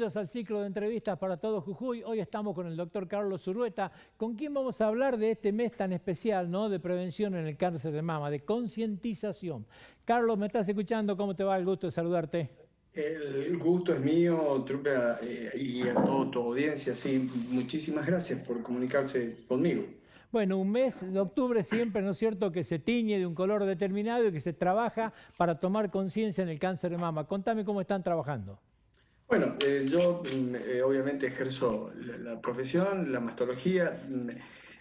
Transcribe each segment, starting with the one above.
Bienvenidos al ciclo de entrevistas para todo Jujuy. Hoy estamos con el doctor Carlos Zulueta, con quien vamos a hablar de este mes tan especial, ¿no?, de prevención en el cáncer de mama, de concientización. Carlos, ¿me estás escuchando? ¿Cómo te va? El gusto de saludarte. El gusto es mío, Trupa, y a toda tu audiencia. Sí, muchísimas gracias por comunicarse conmigo. Bueno, un mes de octubre siempre, ¿no es cierto?, que se tiñe de un color determinado y que se trabaja para tomar conciencia en el cáncer de mama. Contame cómo están trabajando. Bueno, yo obviamente ejerzo la profesión, la mastología.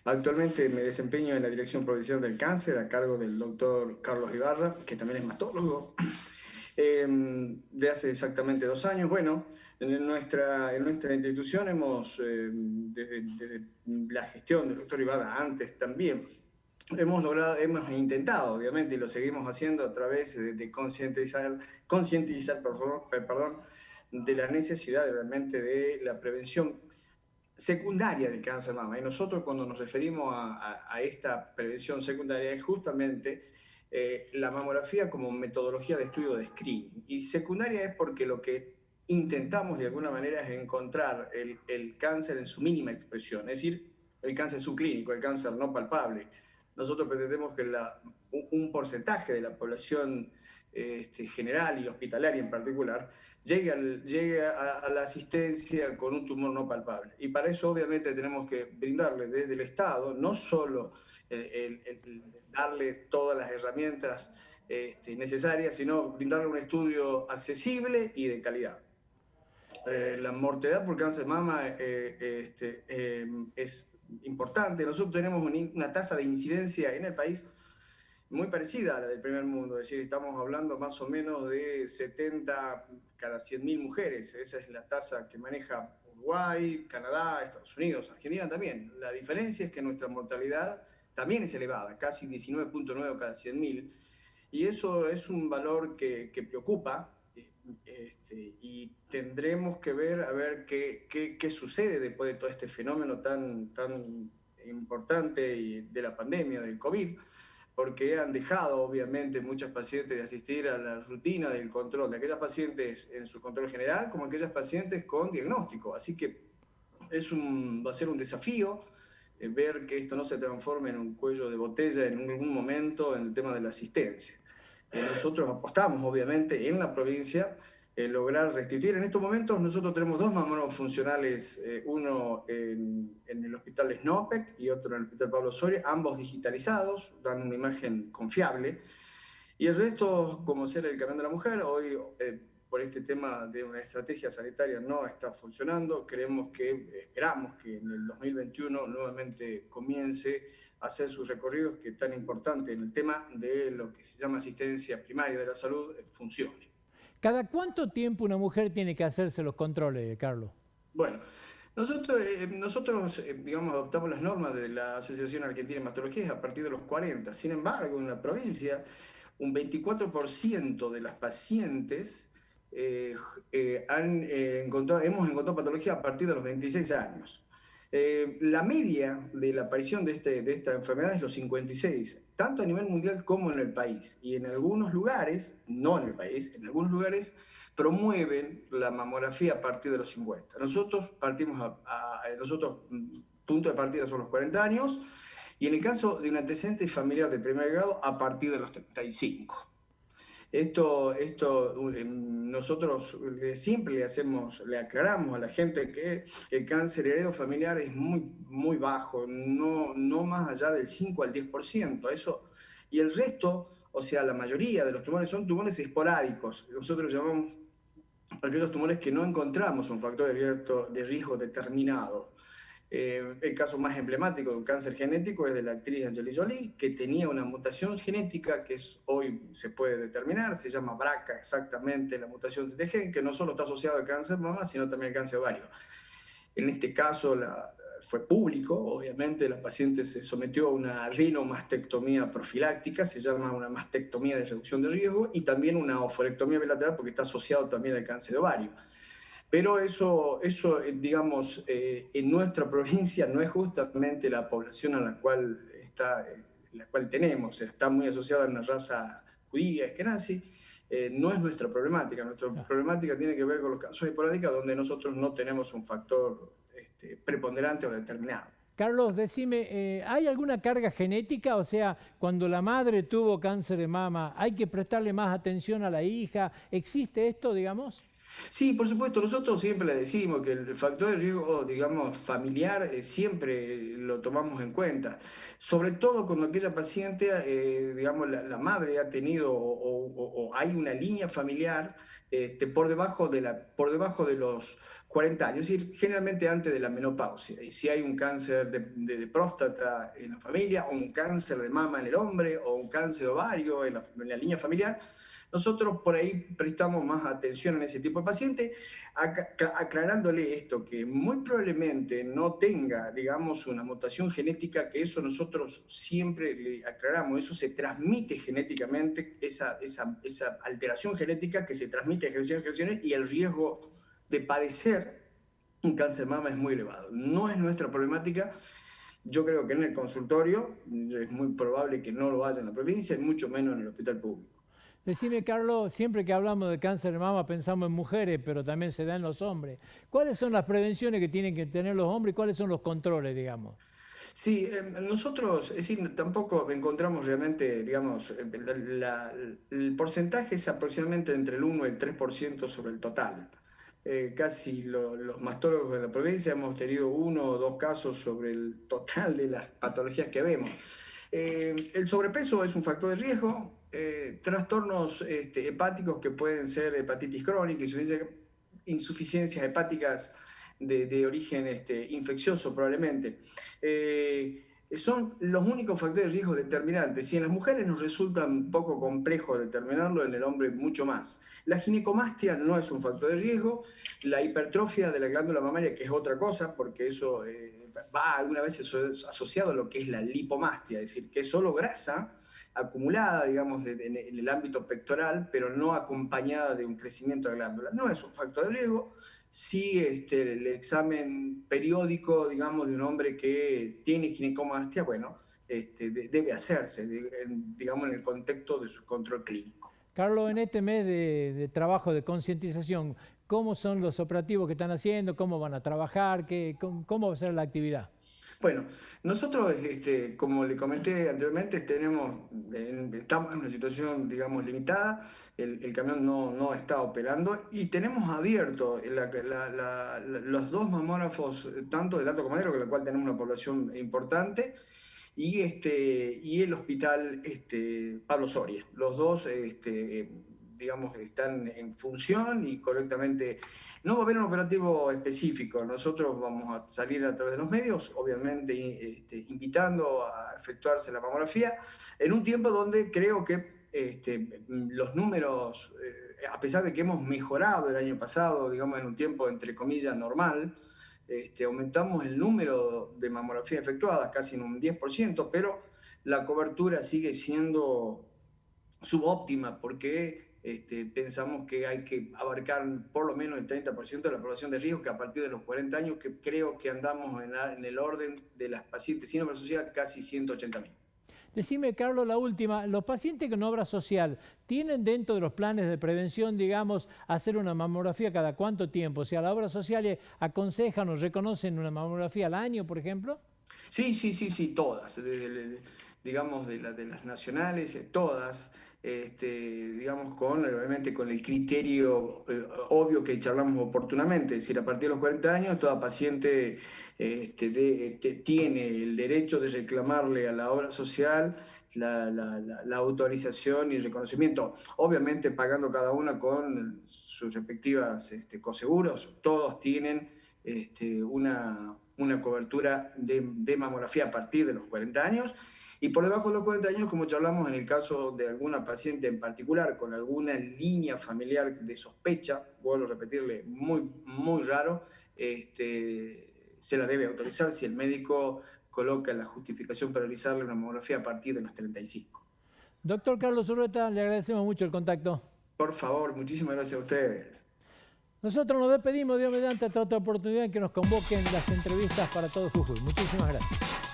Actualmente me desempeño en la Dirección Provincial del Cáncer a cargo del doctor Carlos Ibarra, que también es mastólogo. De hace exactamente 2 años. Bueno, en nuestra institución hemos, desde la gestión del doctor Ibarra, antes también, hemos intentado, obviamente, y lo seguimos haciendo a través de concientizar, perdón, de la necesidad realmente de la prevención secundaria del cáncer de mama. Y nosotros, cuando nos referimos a esta prevención secundaria, es justamente la mamografía como metodología de estudio de screening. Y secundaria es porque lo que intentamos de alguna manera es encontrar el cáncer en su mínima expresión, es decir, el cáncer subclínico, el cáncer no palpable. Nosotros pretendemos que un porcentaje de la población general y hospitalaria en particular llegue a la asistencia con un tumor no palpable. Y para eso obviamente tenemos que brindarle desde el Estado no solo darle todas las herramientas necesarias, sino brindarle un estudio accesible y de calidad. La mortalidad por cáncer de mama es importante. Nosotros tenemos una tasa de incidencia en el país muy parecida a la del primer mundo, es decir, estamos hablando más o menos de 70 cada 100.000 mujeres. Esa es la tasa que maneja Uruguay, Canadá, Estados Unidos, Argentina también. La diferencia es que nuestra mortalidad también es elevada, casi 19.9 cada 100.000, y eso es un valor que preocupa. Y tendremos que ver a ver qué sucede después de todo este fenómeno tan importante de la pandemia, del COVID, porque han dejado obviamente muchas pacientes de asistir a la rutina del control de aquellas pacientes en su control general como aquellas pacientes con diagnóstico. Así que va a ser un desafío ver que esto no se transforme en un cuello de botella en algún momento en el tema de la asistencia. Nosotros apostamos obviamente en la provincia lograr restituir. En estos momentos nosotros tenemos 2 mamógrafos funcionales, uno en el hospital Snopek y otro en el hospital Pablo Soria, ambos digitalizados, dan una imagen confiable. Y el resto, como ser el camión de la mujer, hoy por este tema de una estrategia sanitaria no está funcionando. Esperamos que en el 2021 nuevamente comience a hacer sus recorridos, que es tan importante en el tema de lo que se llama asistencia primaria de la salud, funcione. ¿Cada cuánto tiempo una mujer tiene que hacerse los controles, Carlos? Bueno, nosotros digamos, adoptamos las normas de la Asociación Argentina de Mastología a partir de los 40. Sin embargo, en la provincia, un 24% de las pacientes hemos encontrado patología a partir de los 26 años. La media de la aparición de esta enfermedad es los 56, tanto a nivel mundial como en el país. Y en algunos lugares, no en el país, en algunos lugares promueven la mamografía a partir de los 50. Nosotros punto de partida son los 40 años, y en el caso de un antecedente familiar de primer grado, a partir de los 35. Nosotros siempre le aclaramos a la gente que el cáncer heredofamiliar es muy bajo, no más allá del 5 al 10%. Y el resto, o sea, la mayoría de los tumores son tumores esporádicos. Nosotros llamamos a aquellos tumores que no encontramos un factor de riesgo determinado. El caso más emblemático de un cáncer genético es de la actriz Angelina Jolie, que tenía una mutación genética que hoy se puede determinar, se llama BRCA exactamente, la mutación de este gen, que no solo está asociada al cáncer de mama, sino también al cáncer de ovario. En este caso fue público, obviamente la paciente se sometió a una rinomastectomía profiláctica, se llama una mastectomía de reducción de riesgo, y también una oforectomía bilateral porque está asociado también al cáncer de ovario. Pero eso digamos, en nuestra provincia no es justamente la población a la cual tenemos. Está muy asociada a una raza judía, eskenazi, no es nuestra problemática. Nuestra problemática tiene que ver con los casos esporádicos donde nosotros no tenemos un factor preponderante o determinado. Carlos, decime, ¿hay alguna carga genética? O sea, cuando la madre tuvo cáncer de mama, ¿hay que prestarle más atención a la hija? ¿Existe esto, digamos? Sí, por supuesto, nosotros siempre le decimos que el factor de riesgo, digamos, familiar, siempre lo tomamos en cuenta. Sobre todo cuando aquella paciente, digamos, la madre ha tenido o hay una línea familiar por debajo de los 40 años, es decir, generalmente antes de la menopausia. Y si hay un cáncer de próstata en la familia, o un cáncer de mama en el hombre, o un cáncer de ovario en la línea familiar, nosotros por ahí prestamos más atención en ese tipo de paciente, aclarándole esto, que muy probablemente no tenga, digamos, una mutación genética, que eso nosotros siempre le aclaramos, eso se transmite genéticamente, esa alteración genética que se transmite de generación en generación, y el riesgo de padecer un cáncer de mama es muy elevado. No es nuestra problemática. Yo creo que en el consultorio es muy probable que no lo haya en la provincia, y mucho menos en el hospital público. Decime, Carlos, siempre que hablamos de cáncer de mama pensamos en mujeres, pero también se da en los hombres. ¿Cuáles son las prevenciones que tienen que tener los hombres y cuáles son los controles, digamos? Sí, nosotros, es decir, tampoco encontramos realmente, digamos, el porcentaje es aproximadamente entre el 1 y el 3% sobre el total. Casi los mastólogos de la provincia hemos tenido 1 o 2 casos sobre el total de las patologías que vemos. El sobrepeso es un factor de riesgo, trastornos hepáticos que pueden ser hepatitis crónica, insuficiencias hepáticas de origen infeccioso probablemente. Son los únicos factores de riesgo determinantes. Si en las mujeres nos resulta un poco complejo determinarlo, en el hombre mucho más. La ginecomastia no es un factor de riesgo, la hipertrofia de la glándula mamaria, que es otra cosa, porque eso va alguna vez asociado a lo que es la lipomastia, es decir, que es solo grasa acumulada, digamos, en el ámbito pectoral, pero no acompañada de un crecimiento de la glándula. No es un factor de riesgo. Sí, el examen periódico, digamos, de un hombre que tiene ginecomastia, bueno, debe hacerse, digamos, en el contexto de su control clínico. Carlos, en este mes de trabajo de concientización, ¿cómo son los operativos que están haciendo? ¿Cómo van a trabajar? ¿Cómo va a ser la actividad? Bueno, nosotros, como le comenté anteriormente, estamos en una situación, digamos, limitada. El camión no está operando y tenemos abierto los 2 mamógrafos, tanto del Alto Comadero, con el cual tenemos una población importante, y el hospital Pablo Soria. Los dos, digamos, están en función y correctamente. No va a haber un operativo específico. Nosotros vamos a salir a través de los medios, obviamente invitando a efectuarse la mamografía, en un tiempo donde creo que los números, a pesar de que hemos mejorado el año pasado, digamos, en un tiempo entre comillas normal, aumentamos el número de mamografías efectuadas casi en un 10%, pero la cobertura sigue siendo subóptima porque pensamos que hay que abarcar por lo menos el 30% de la población de riesgo, que a partir de los 40 años, que creo que andamos en el orden de las pacientes sin obra social, casi 180.000. Decime, Carlos, la última. ¿Los pacientes con obra social tienen dentro de los planes de prevención, digamos, hacer una mamografía cada cuánto tiempo? O sea, ¿la obra social aconsejan o reconocen una mamografía al año, por ejemplo? Sí, todas. Digamos, de las nacionales, todas. Digamos, obviamente con el criterio obvio que charlamos oportunamente, es decir, a partir de los 40 años toda paciente tiene el derecho de reclamarle a la obra social la autorización y reconocimiento, obviamente pagando cada una con sus respectivas coseguros. Todos tienen una cobertura de mamografía a partir de los 40 años. Y por debajo de los 40 años, como charlamos en el caso de alguna paciente en particular, con alguna línea familiar de sospecha, vuelvo a repetirle, muy, muy raro, se la debe autorizar si el médico coloca la justificación para realizarle una mamografía a partir de los 35. Doctor Carlos Zurrueta, le agradecemos mucho el contacto. Por favor, muchísimas gracias a ustedes. Nosotros nos despedimos, Dios mediante, hasta otra oportunidad en que nos convoquen las entrevistas para todo Jujuy. Muchísimas gracias.